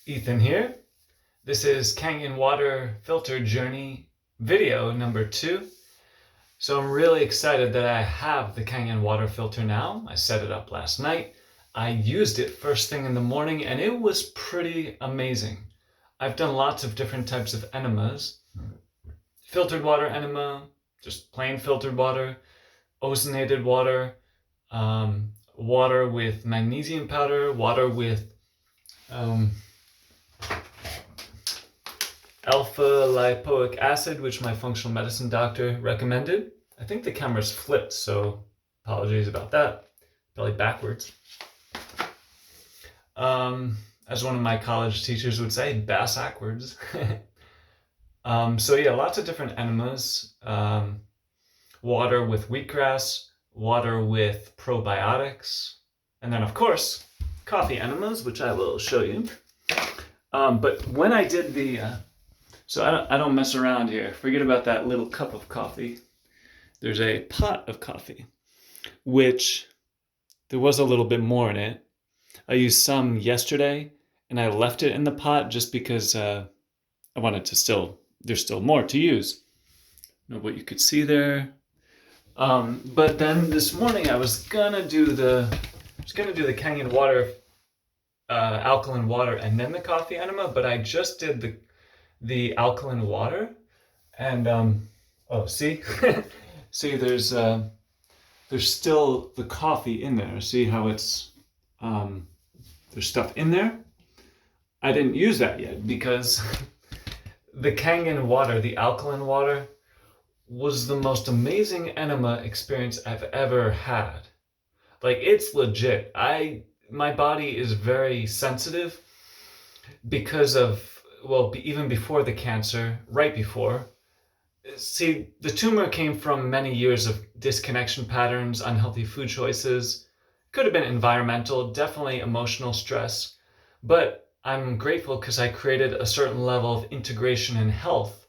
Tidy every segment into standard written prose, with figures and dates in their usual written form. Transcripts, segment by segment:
Ethan here. This is Kangen water filter journey video number 2. So I'm really excited that I have the Kangen water filter now. I set it up last night. I used it first thing in the morning and it was pretty amazing. I've done lots of different types of enemas. Filtered water enema, just plain filtered water, ozonated water, water with magnesium powder, water with alpha-lipoic acid, which my functional medicine doctor recommended. I think the camera's flipped, so apologies about that. Probably backwards. As one of my college teachers would say, bass-ackwards. So yeah, lots of different enemas. Water with wheatgrass, water with probiotics, and then of course, coffee enemas, which I will show you. But when I did the so I don't mess around here. Forget about that little cup of coffee. There's a pot of coffee, which there was a little bit more in it. I used some yesterday, and I left it in the pot just because I wanted to there's still more to use. Know what you could see there. But then this morning I was gonna do the Kangen water, alkaline water, and then the coffee enema. But I just did the alkaline water, and oh, see, see, there's still the coffee in there. See how it's there's stuff in there. I didn't use that yet because the Kangen water, the alkaline water, was the most amazing enema experience I've ever had. Like, it's legit. My body is very sensitive because of, well, even before the cancer, right before. See, the tumor came from many years of disconnection patterns, unhealthy food choices. Could have been environmental, definitely emotional stress. But I'm grateful because I created a certain level of integration and health.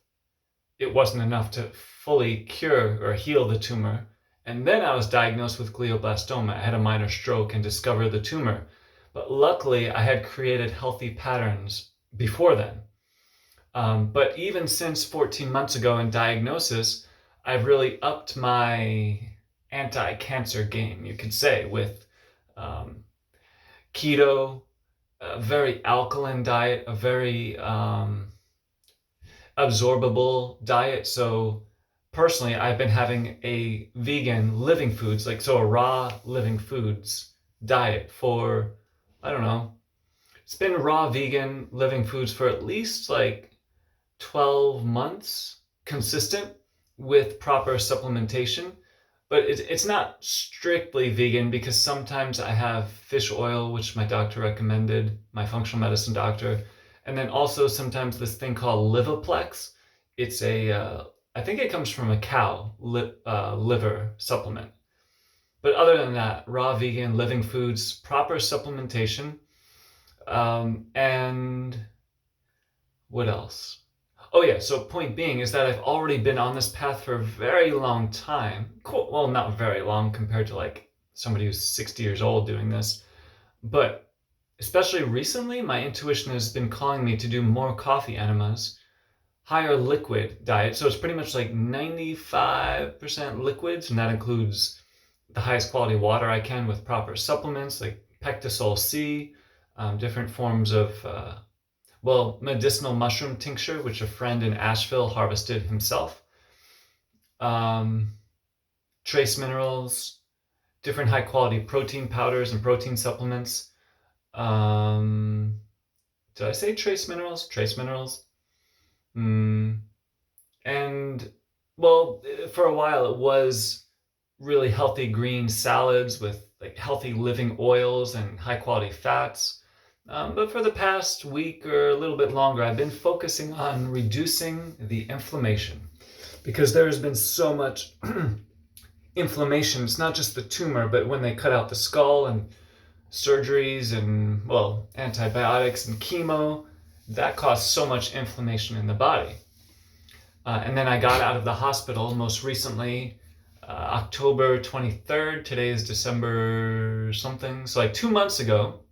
It wasn't enough to fully cure or heal the tumor. And then I was diagnosed with glioblastoma. I had a minor stroke and discovered the tumor. But luckily, I had created healthy patterns before then. But even since 14 months ago in diagnosis, I've really upped my anti-cancer game, you could say, with keto, a very alkaline diet, a very absorbable diet. So personally, I've been having a vegan living foods, a raw living foods diet for, I don't know, it's been raw vegan living foods for at least 12 months, consistent with proper supplementation. But it's not strictly vegan because sometimes I have fish oil, which my doctor recommended, my functional medicine doctor. And then also sometimes this thing called Livoplex. It's I think it comes from a cow liver supplement. But other than that, raw vegan living foods, proper supplementation, and what else? Oh yeah, so point being is that I've already been on this path for a very long time. Cool. Well, not very long compared to somebody who's 60 years old doing this. But especially recently, my intuition has been calling me to do more coffee enemas, higher liquid diet. So it's pretty much 95% liquids, and that includes the highest quality water I can with proper supplements like Pectisol C, different forms of medicinal mushroom tincture, which a friend in Asheville harvested himself. Trace minerals, different high quality protein powders and protein supplements. Did I say trace minerals? Trace minerals. And well, for a while it was really healthy green salads with healthy living oils and high quality fats. But for the past week or a little bit longer, I've been focusing on reducing the inflammation because there has been so much inflammation. It's not just the tumor, but when they cut out the skull and surgeries and, well, antibiotics and chemo, that caused so much inflammation in the body. And then I got out of the hospital most recently, October 23rd. Today is December something. So 2 months ago.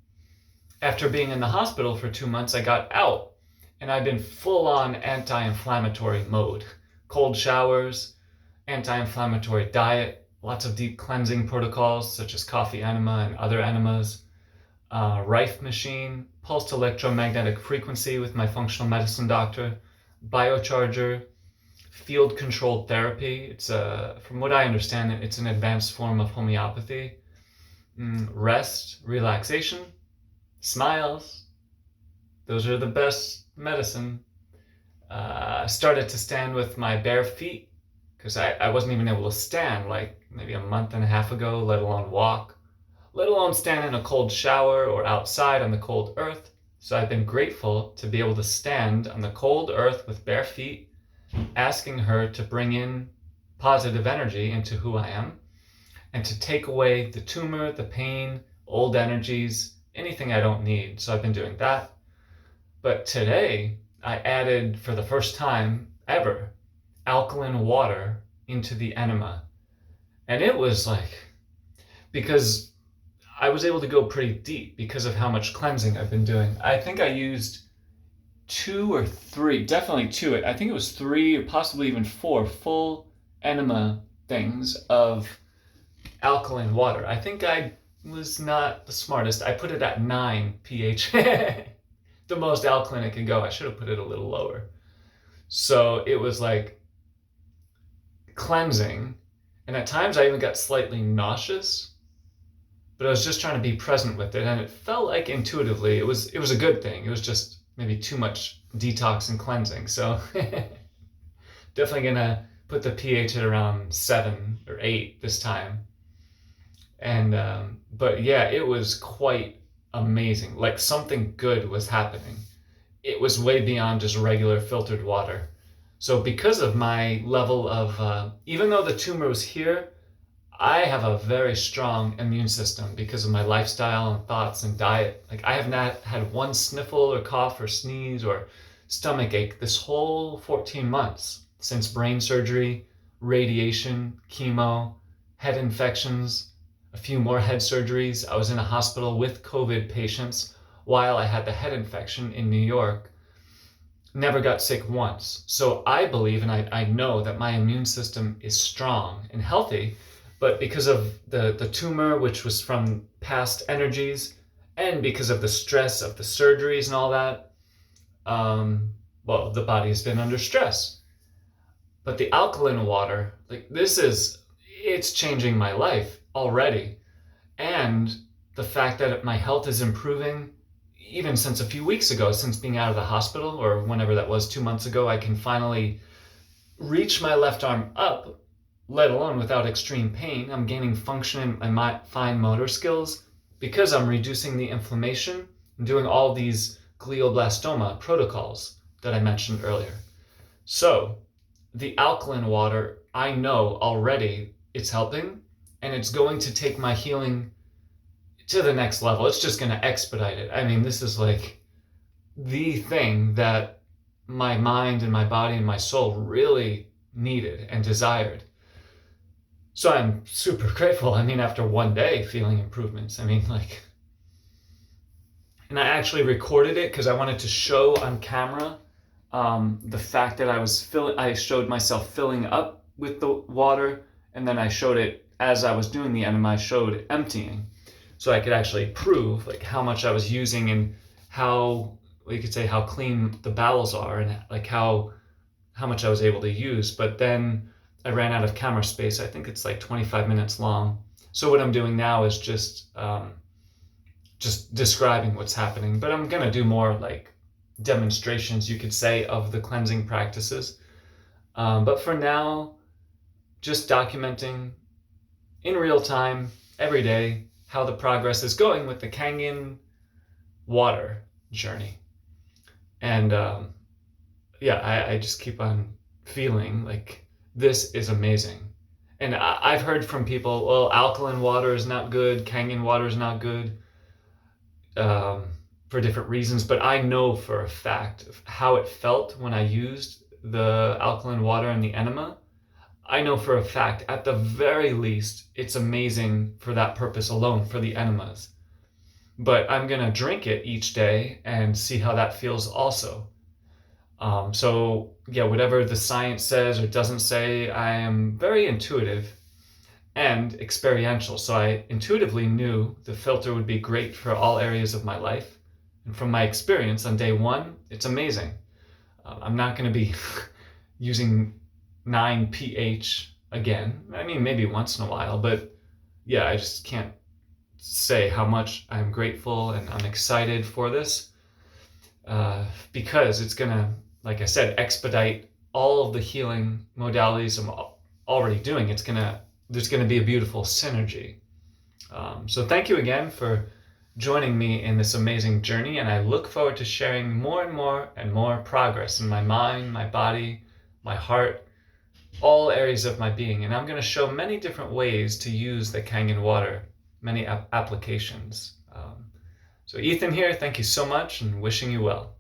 after being in the hospital for 2 months, I got out and I've been full on anti-inflammatory mode. Cold showers, anti-inflammatory diet, lots of deep cleansing protocols such as coffee enema and other enemas, Rife machine, pulsed electromagnetic frequency with my functional medicine doctor, biocharger, field controlled therapy. It's from what I understand, it's an advanced form of homeopathy. Rest, relaxation, smiles. Those are the best medicine. Started to stand with my bare feet because I wasn't even able to stand like maybe a month and a half ago, let alone walk, let alone stand in a cold shower or outside on the cold earth. So I've been grateful to be able to stand on the cold earth with bare feet, asking her to bring in positive energy into who I am and to take away the tumor, the pain, old energies, anything I don't need. So I've been doing that. But today I added, for the first time ever, alkaline water into the enema. And it was like, because I was able to go pretty deep because of how much cleansing I've been doing. I think I used 2 or 3, definitely 2. I think it was 3 or possibly even 4 full enema things of alkaline water. I think I was not the smartest. I put it at 9 pH, the most alkaline it can go. I should have put it a little lower. So it was like cleansing, and at times I even got slightly nauseous, but I was just trying to be present with it, and it felt like intuitively it was a good thing. It was just maybe too much detox and cleansing. So definitely gonna put the pH at around 7 or 8 this time. And but yeah, it was quite amazing. Like something good was happening. It was way beyond just regular filtered water. So because of my level of, even though the tumor was here, I have a very strong immune system because of my lifestyle and thoughts and diet. Like I have not had one sniffle or cough or sneeze or stomach ache this whole 14 months since brain surgery, radiation, chemo, head infections, a few more head surgeries. I was in a hospital with COVID patients while I had the head infection in New York. Never got sick once. So I believe and I know that my immune system is strong and healthy, but because of the tumor, which was from past energies, and because of the stress of the surgeries and all that, well, the body has been under stress. But the alkaline water, like it's changing my life already. And the fact that my health is improving, even since a few weeks ago, since being out of the hospital, or whenever that was, 2 months ago, I can finally reach my left arm up, let alone without extreme pain. I'm gaining function in my fine motor skills because I'm reducing the inflammation and doing all these glioblastoma protocols that I mentioned earlier. So the alkaline water, I know already it's helping, and it's going to take my healing to the next level. It's just going to expedite it. I mean, this is like the thing that my mind and my body and my soul really needed and desired. So I'm super grateful. I mean, after one day feeling improvements, I mean, like, and I actually recorded it because I wanted to show on camera the fact that I showed myself filling up with the water, and then I showed it as I was doing the enema, I showed emptying. So I could actually prove like how much I was using and how, you could say, how clean the bowels are and like how much I was able to use. But then I ran out of camera space. I think it's like 25 minutes long. So what I'm doing now is just describing what's happening. But I'm gonna do more like demonstrations, you could say, of the cleansing practices. But for now, just documenting in real time, every day, how the progress is going with the Kangen water journey. And yeah, I just keep on feeling like this is amazing. And I've heard from people, well, alkaline water is not good, Kangen water is not good, for different reasons. But I know for a fact of how it felt when I used the alkaline water in the enema. I know for a fact, at the very least, it's amazing for that purpose alone, for the enemas. but I'm going to drink it each day and see how that feels also. So yeah, whatever the science says or doesn't say, I am very intuitive and experiential. So I intuitively knew the filter would be great for all areas of my life. And from my experience on day one, it's amazing. I'm not going to be using 9 pH again. I mean, maybe once in a while, but yeah, I just can't say how much I'm grateful and I'm excited for this, because it's going to, like I said, expedite all of the healing modalities I'm already doing. There's going to be a beautiful synergy. So thank you again for joining me in this amazing journey, and I look forward to sharing more and more and more progress in my mind, my body, my heart, all areas of my being. And I'm going to show many different ways to use the Kangen water, many applications. So Ethan here, thank you so much and wishing you well.